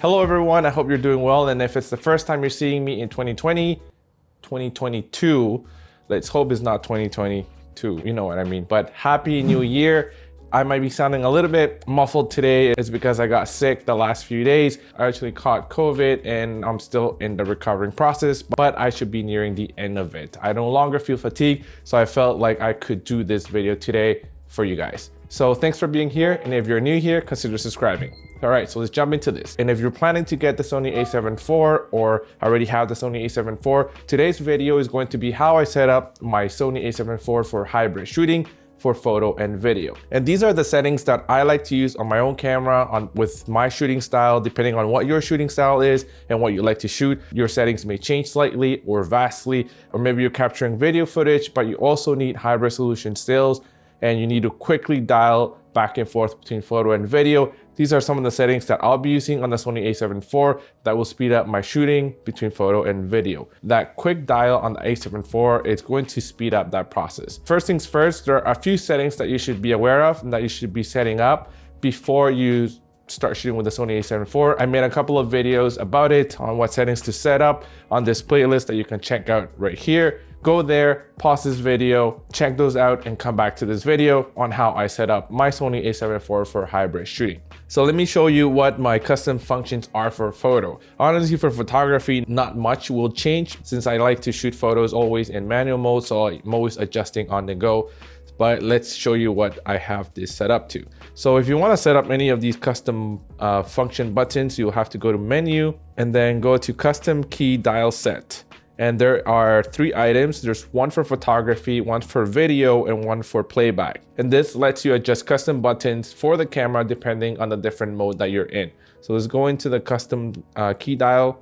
Hello everyone, I hope you're doing well, and if it's the first time you're seeing me in 2022, let's hope it's not 2022, you know what I mean, but happy new year. I might be sounding a little bit muffled today. It's because I got sick the last few days. I actually caught COVID and I'm still in the recovering process, but I should be nearing the end of it. I no longer feel fatigued, so I felt like I could do this video today for you guys. So thanks for being here, and if you're new here, consider subscribing. All right, so let's jump into this. And if you're planning to get the SONY A7IV or already have the SONY A7IV, today's video is going to be how I set up my SONY A7IV for hybrid shooting for photo and video. And these are the settings that I like to use on my own camera with my shooting style. Depending on what your shooting style is and what you like to shoot, your settings may change slightly or vastly, or maybe you're capturing video footage, but you also need high resolution stills and you need to quickly dial back and forth between photo and video. These are some of the settings that I'll be using on the SONY A7IV that will speed up my shooting between photo and video. That quick dial on the A7IV is going to speed up that process. First things first, there are a few settings that you should be aware of and that you should be setting up before you start shooting with the SONY A7IV. I made a couple of videos about it on what settings to set up on this playlist that you can check out right here. Go there, pause this video, check those out, and come back to this video on how I set up my SONY A7IV for hybrid shooting. So let me show you what my custom functions are for photo. Honestly, for photography, not much will change since I like to shoot photos always in manual mode, so I'm always adjusting on the go. But let's show you what I have this set up to. So if you want to set up any of these custom function buttons, you'll have to go to menu and then go to custom key dial set. And there are 3 items. There's one for photography, one for video, and one for playback. And this lets you adjust custom buttons for the camera depending on the different mode that you're in. So let's go into the custom key dial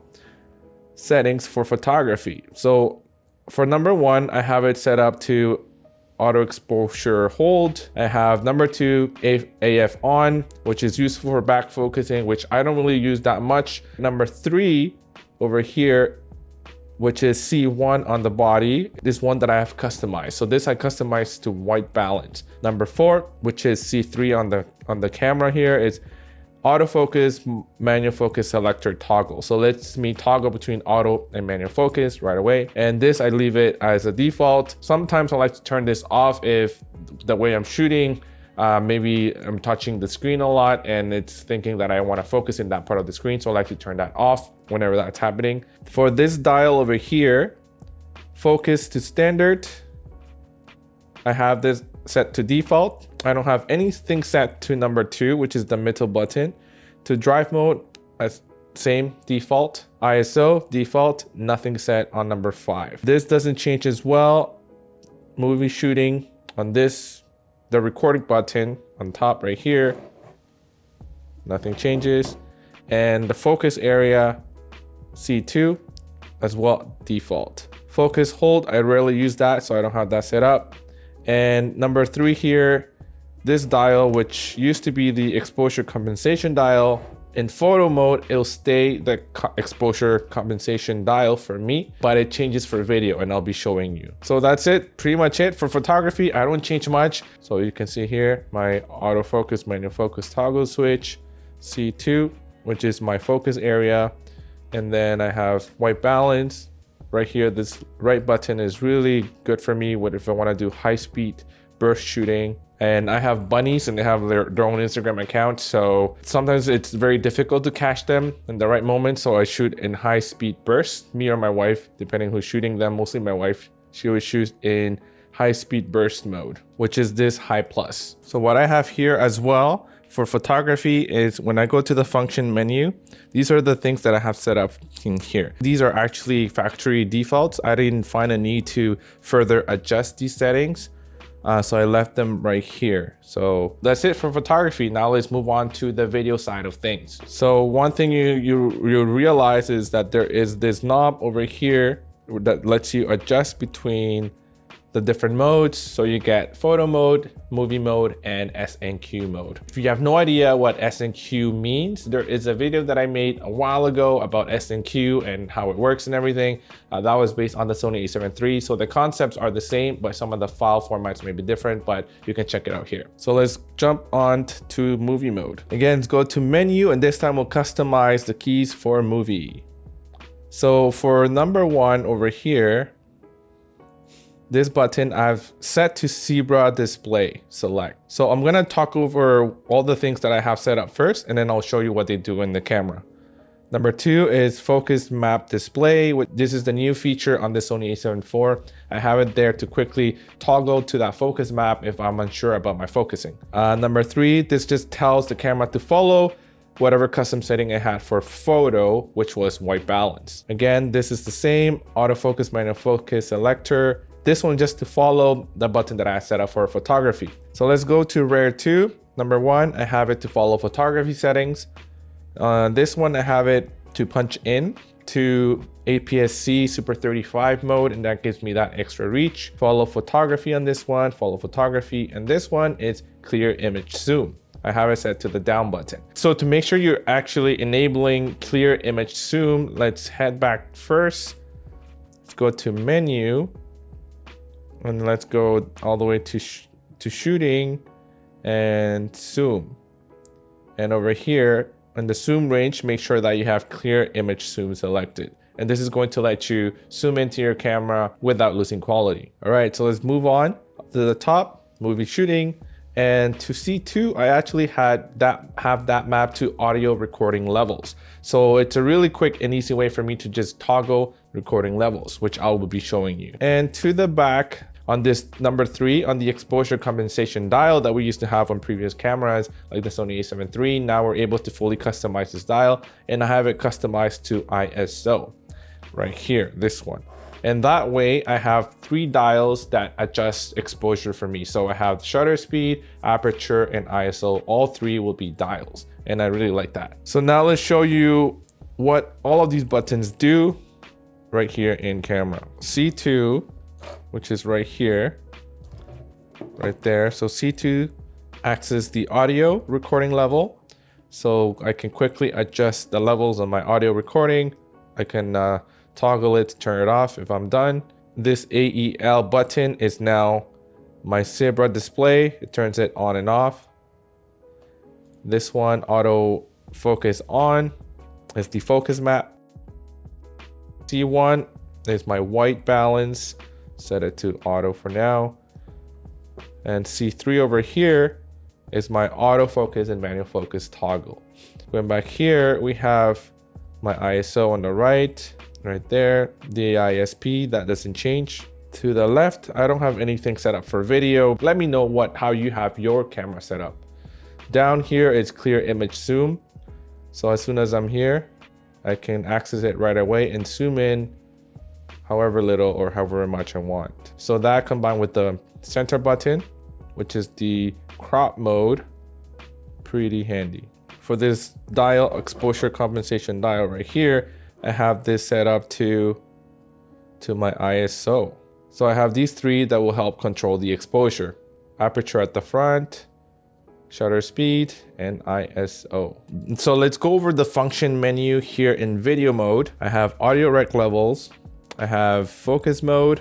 settings for photography. So for number 1, I have it set up to auto exposure hold. I have number 2, AF on, which is useful for back focusing, which I don't really use that much. Number 3 over here, which is C1 on the body, is one that I have customized. So this I customized to white balance. Number 4, which is C3 on the camera here, is autofocus, manual focus selector toggle. So lets me toggle between auto and manual focus right away. And this I leave it as a default. Sometimes I like to turn this off if the way I'm shooting, maybe I'm touching the screen a lot and it's thinking that I want to focus in that part of the screen. So I like to turn that off whenever that's happening. For this dial over here, focus to standard, I have this set to default. I don't have anything set to number 2, which is the middle button. To drive mode, same default. ISO default, nothing set on number 5. This doesn't change as well. Movie shooting on this, the recording button on top right here, nothing changes. And the focus area, C2 as well, default. Focus hold, I rarely use that, so I don't have that set up. And number 3 here, this dial, which used to be the exposure compensation dial, in photo mode, it'll stay the exposure compensation dial for me, but it changes for video and I'll be showing you. So that's it, pretty much it. For photography, I don't change much. So you can see here, my autofocus, manual focus toggle switch, C2, which is my focus area. And then I have white balance right here. This right button is really good for me if I want to do high speed burst shooting. And I have bunnies and they have their own Instagram account. So sometimes it's very difficult to catch them in the right moment. So I shoot in high speed bursts, me or my wife, depending who's shooting them. Mostly my wife, she always shoots in high speed burst mode, which is this high plus. So what I have here as well for photography is when I go to the function menu, these are the things that I have set up in here. These are actually factory defaults. I didn't find a need to further adjust these settings. So I left them right here. So that's it for photography. Now let's move on to the video side of things. So one thing you realize is that there is this knob over here that lets you adjust between the different modes. So you get photo mode, movie mode, and SNQ mode. If you have no idea what SNQ means, there is a video that I made a while ago about SNQ and how it works and everything. That was based on the Sony A7 III. So the concepts are the same, but some of the file formats may be different, but you can check it out here. So let's jump on to movie mode. Again, let's go to menu, and this time we'll customize the keys for movie. So for number 1 over here, this button I've set to zebra display select. So I'm gonna talk over all the things that I have set up first, and then I'll show you what they do in the camera. Number 2 is focus map display. This is the new feature on the Sony A7 IV. I have it there to quickly toggle to that focus map if I'm unsure about my focusing. Number 3, this just tells the camera to follow whatever custom setting I had for photo, which was white balance. Again, this is the same autofocus, manual focus selector. This one just to follow the button that I set up for photography. So let's go to Rare 2. Number 1, I have it to follow photography settings. This one, I have it to punch in to APS-C Super 35 mode, and that gives me that extra reach. Follow photography on this one, follow photography, and this one is clear image zoom. I have it set to the down button. So to make sure you're actually enabling clear image zoom, let's head back first. Let's go to menu. And let's go all the way to shooting and zoom. And over here in the zoom range, make sure that you have clear image zoom selected. And this is going to let you zoom into your camera without losing quality. All right, so let's move on to the top, movie shooting. And to C2, I actually have that map to audio recording levels. So it's a really quick and easy way for me to just toggle recording levels, which I will be showing you. And to the back, on this number 3, on the exposure compensation dial that we used to have on previous cameras like the Sony A7 III, now we're able to fully customize this dial, and I have it customized to ISO right here, this one. And that way I have 3 dials that adjust exposure for me. So I have shutter speed, aperture, and ISO. All 3 will be dials, and I really like that. So now let's show you what all of these buttons do right here in camera. C2, which is right here, right there. So C2 accesses the audio recording level. So I can quickly adjust the levels on my audio recording. I can toggle it to turn it off if I'm done. This AEL button is now my zebra display. It turns it on and off. This one, auto focus on, is the focus map. C1 is my white balance. Set it to auto for now. And C3 over here is my autofocus and manual focus toggle. Going back here, we have my ISO on the right there, the ISP, that doesn't change. To the left, I don't have anything set up for video. Let me know how you have your camera set up. Down here is clear image zoom. So as soon as I'm here, I can access it right away and zoom in however little or however much I want. So that combined with the center button, which is the crop mode, pretty handy. For this dial, exposure compensation dial right here, I have this set up to my ISO. So I have these 3 that will help control the exposure. Aperture at the front, shutter speed, and ISO. So let's go over the function menu here in video mode. I have audio rec levels, I have focus mode,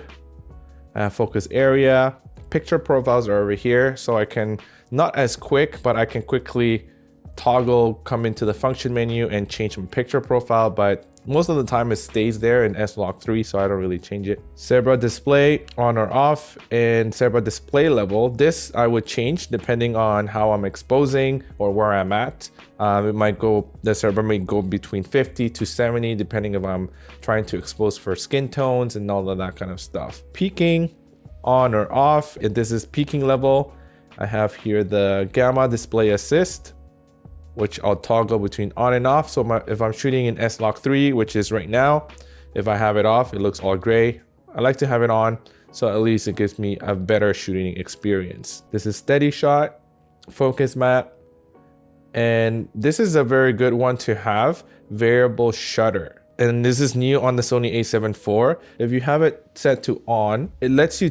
I have focus area, picture profiles are over here. So I can, not as quick, but I can quickly toggle, come into the function menu and change my picture profile, but most of the time it stays there in S-Log 3, so I don't really change it. Zebra display on or off, and zebra display level. This I would change depending on how I'm exposing or where I'm at. The zebra may go between 50 to 70, depending if I'm trying to expose for skin tones and all of that kind of stuff. Peaking on or off. If this is peaking level, I have here the gamma display assist, which I'll toggle between on and off. So if I'm shooting in S-Log 3, which is right now, if I have it off, it looks all gray. I like to have it on, so at least it gives me a better shooting experience. This is steady shot, focus map, and this is a very good one to have, variable shutter. and this is new on the Sony A7 IV. If you have it set to on, it lets you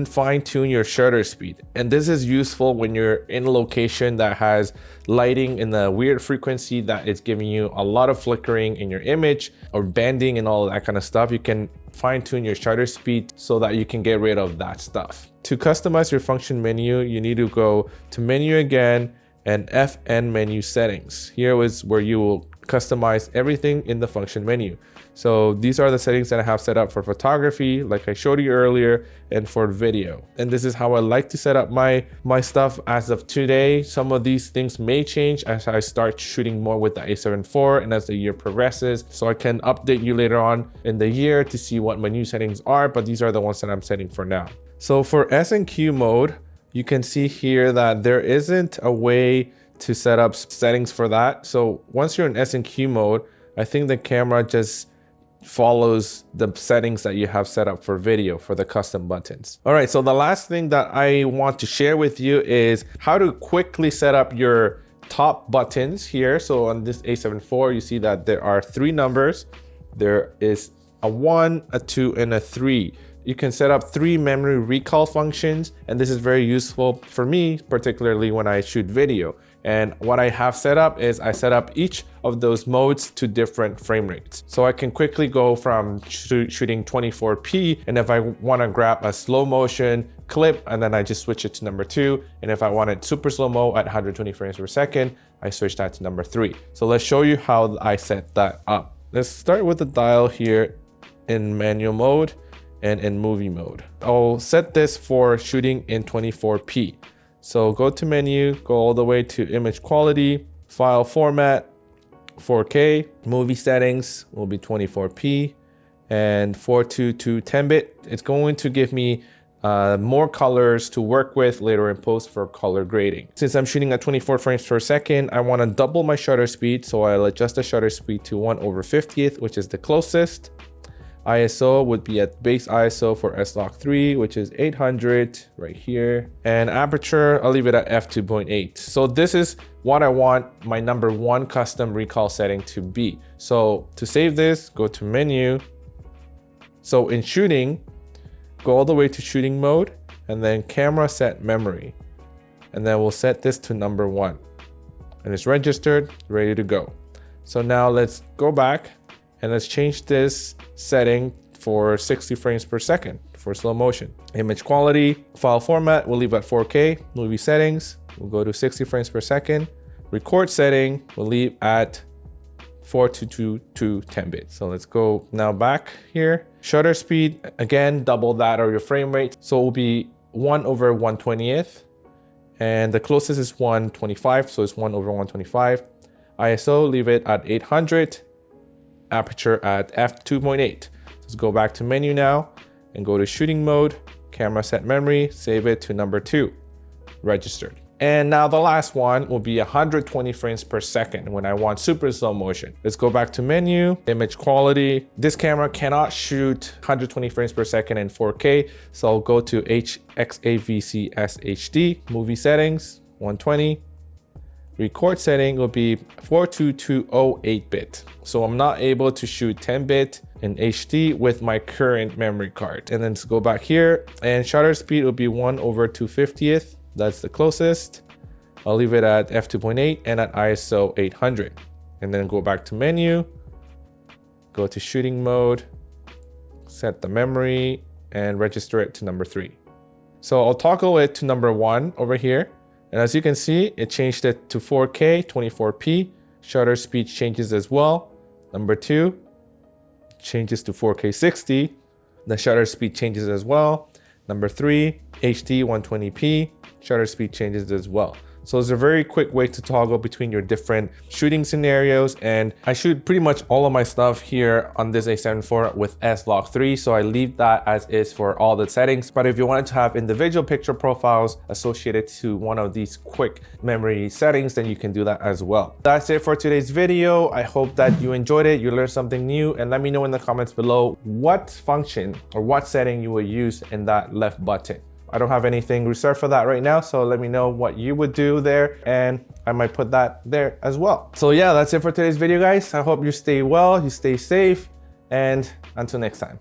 fine tune your shutter speed. And this is useful when you're in a location that has lighting in a weird frequency that is giving you a lot of flickering in your image or bending and all that kind of stuff. You can fine tune your shutter speed so that you can get rid of that stuff. To customize your function menu, you need to go to menu again and FN menu settings. Here is where you will customize everything in the function menu. So these are the settings that I have set up for photography, like I showed you earlier, and for video. And this is how I like to set up my stuff as of today. Some of these things may change as I start shooting more with the A7 IV and as the year progresses. So I can update you later on in the year to see what my new settings are, but these are the ones that I'm setting for now. So for S&Q mode, you can see here that there isn't a way to set up settings for that. So once you're in S&Q mode, I think the camera just follows the settings that you have set up for video for the custom buttons. All right, so the last thing that I want to share with you is how to quickly set up your top buttons here. So on this A7 IV, you see that there are 3 numbers. There is a 1, a 2, and a 3. You can set up 3 memory recall functions, and this is very useful for me, particularly when I shoot video. And what I have set up is I set up each of those modes to different frame rates. So I can quickly go from shooting 24p, and if I want to grab a slow motion clip, and then I just switch it to number 2. And if I wanted super slow-mo at 120 frames per second, I switch that to number 3. So let's show you how I set that up. Let's start with the dial here in manual mode and in movie mode. I'll set this for shooting in 24p. So go to menu, go all the way to image quality, file format, 4K, movie settings will be 24p, and 422 10-bit. It's going to give me more colors to work with later in post for color grading. Since I'm shooting at 24 frames per second, I want to double my shutter speed, so I'll adjust the shutter speed to 1/50th, which is the closest. ISO would be at base ISO for S-Log3, which is 800 right here. And aperture, I'll leave it at f2.8. So this is what I want my number 1 custom recall setting to be. So to save this, go to menu. So in shooting, go all the way to shooting mode and then camera set memory. And then we'll set this to number 1. And it's registered, ready to go. So now let's go back and let's change this setting for 60 frames per second for slow motion. Image quality, file format, we'll leave at 4K. Movie settings, we'll go to 60 frames per second. Record setting, we'll leave at 422 10-bit. So let's go now back here. Shutter speed, again, double that or your frame rate. So it will be 1/120th. And the closest is 125, so it's 1/125. ISO, leave it at 800. Aperture at f2.8. Let's go back to menu now and go to shooting mode, camera set memory, save it to number 2, registered. And now the last one will be 120 frames per second when I want super slow motion. Let's go back to menu, image quality. This camera cannot shoot 120 frames per second in 4K, so I'll go to XAVC HD, movie settings, 120. Record setting will be 422 8-bit. So I'm not able to shoot 10-bit in HD with my current memory card. And then let's go back here and shutter speed will be 1/250th. That's the closest. I'll leave it at f2.8 and at ISO 800. And then go back to menu, go to shooting mode, set the memory and register it to number 3. So I'll toggle it to number 1 over here. And as you can see, it changed it to 4K, 24p. Shutter speed changes as well. Number 2 changes to 4K 60. The shutter speed changes as well. Number 3, HD 120p. Shutter speed changes as well. So it's a very quick way to toggle between your different shooting scenarios. And I shoot pretty much all of my stuff here on this A7 IV with S-Log3. So I leave that as is for all the settings. But if you wanted to have individual picture profiles associated to one of these quick memory settings, then you can do that as well. That's it for today's video. I hope that you enjoyed it, you learned something new, and let me know in the comments below what function or what setting you will use in that left button. I don't have anything reserved for that right now, so let me know what you would do there, and I might put that there as well. So yeah, that's it for today's video, guys. I hope you stay well, you stay safe, and until next time.